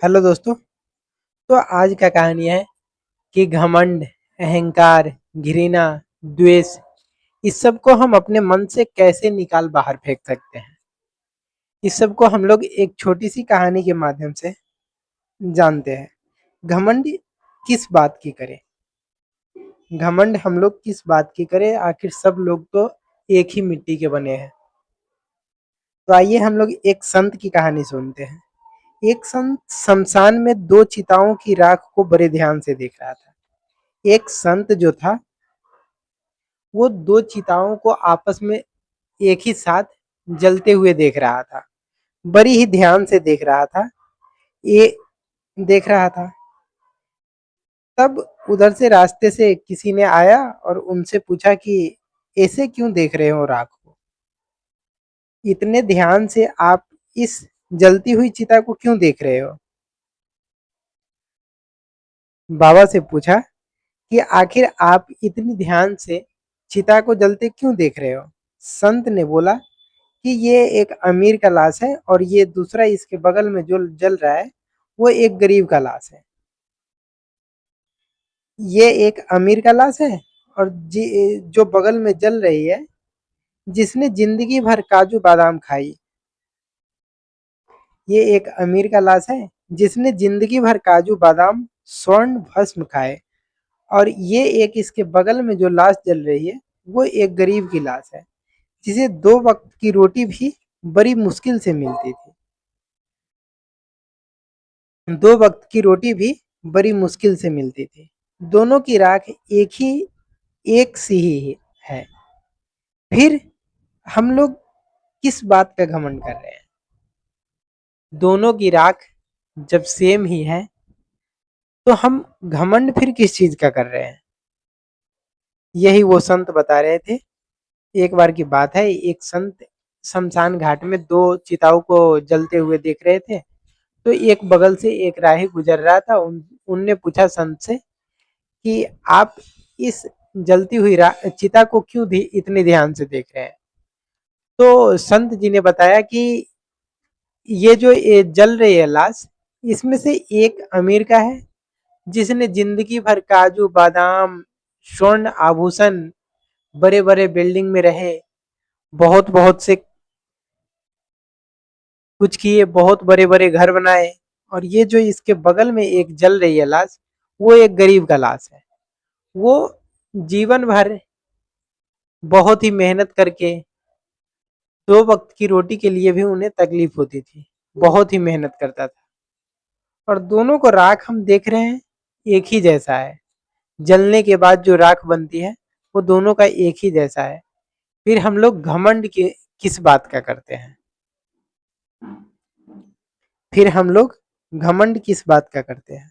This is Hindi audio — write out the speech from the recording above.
हेलो दोस्तों। तो आज का कहानी है कि घमंड, अहंकार, घृणा, द्वेष, इस सब को हम अपने मन से कैसे निकाल बाहर फेंक सकते हैं। इस सब को हम लोग एक छोटी सी कहानी के माध्यम से जानते हैं। घमंड किस बात की करे? घमंड हम लोग किस बात की करें? आखिर सब लोग तो एक ही मिट्टी के बने हैं। तो आइए हम लोग एक संत की कहानी सुनते हैं। एक संत शमशान में दो चिताओं की राख को बड़े ध्यान से देख रहा था। एक संत जो था वो दो चिताओं को आपस में एक ही साथ जलते हुए देख रहा था। बड़ी ही ध्यान से देख रहा था। ये देख रहा था। तब उधर से रास्ते से किसी ने आया और उनसे पूछा कि ऐसे क्यों देख रहे हो राख को? इतने ध्यान से आप इस जलती हुई चिता को क्यों देख रहे हो? बाबा से पूछा कि आखिर आप इतनी ध्यान से चिता को जलते क्यों देख रहे हो? संत ने बोला कि ये एक अमीर का लाश है और ये दूसरा इसके बगल में जो जल रहा है वो एक गरीब का लाश है। ये एक अमीर का लाश है और जो बगल में जल रही है जिसने जिंदगी भर काजू बादाम खाई। ये एक अमीर का लाश है जिसने जिंदगी भर काजू बादाम स्वर्ण भस्म खाए। और ये एक इसके बगल में जो लाश जल रही है वो एक गरीब की लाश है जिसे दो वक्त की रोटी भी बड़ी मुश्किल से मिलती थी। दो वक्त की रोटी भी बड़ी मुश्किल से मिलती थी। दोनों की राख एक सी ही है। फिर हम लोग किस बात का घमंड कर रहे हैं? दोनों की राख जब सेम ही है तो हम घमंड फिर किस चीज का कर रहे हैं? यही वो संत बता रहे थे। एक बार की बात है, एक संत शमशान घाट में दो चिताओं को जलते हुए देख रहे थे। तो एक बगल से एक राही गुजर रहा था। उनने पूछा संत से कि आप इस जलती हुई चिता को क्यों इतने ध्यान से देख रहे हैं? तो संत जी ने बताया कि ये जो ये जल रही है लाश, इसमें से एक अमीर का है जिसने जिंदगी भर काजू बादाम स्वर्ण आभूषण बड़े बड़े बिल्डिंग में रहे, बहुत बहुत से कुछ किए, बहुत बड़े बड़े घर बनाए। और ये जो इसके बगल में एक जल रही है लाश वो एक गरीब का लाश है। वो जीवन भर बहुत ही मेहनत करके दो वक्त की रोटी के लिए भी उन्हें तकलीफ होती थी, बहुत ही मेहनत करता था। और दोनों को राख हम देख रहे हैं एक ही जैसा है। जलने के बाद जो राख बनती है वो दोनों का एक ही जैसा है। फिर हम लोग घमंड किस बात का करते हैं? फिर हम लोग घमंड किस बात का करते हैं?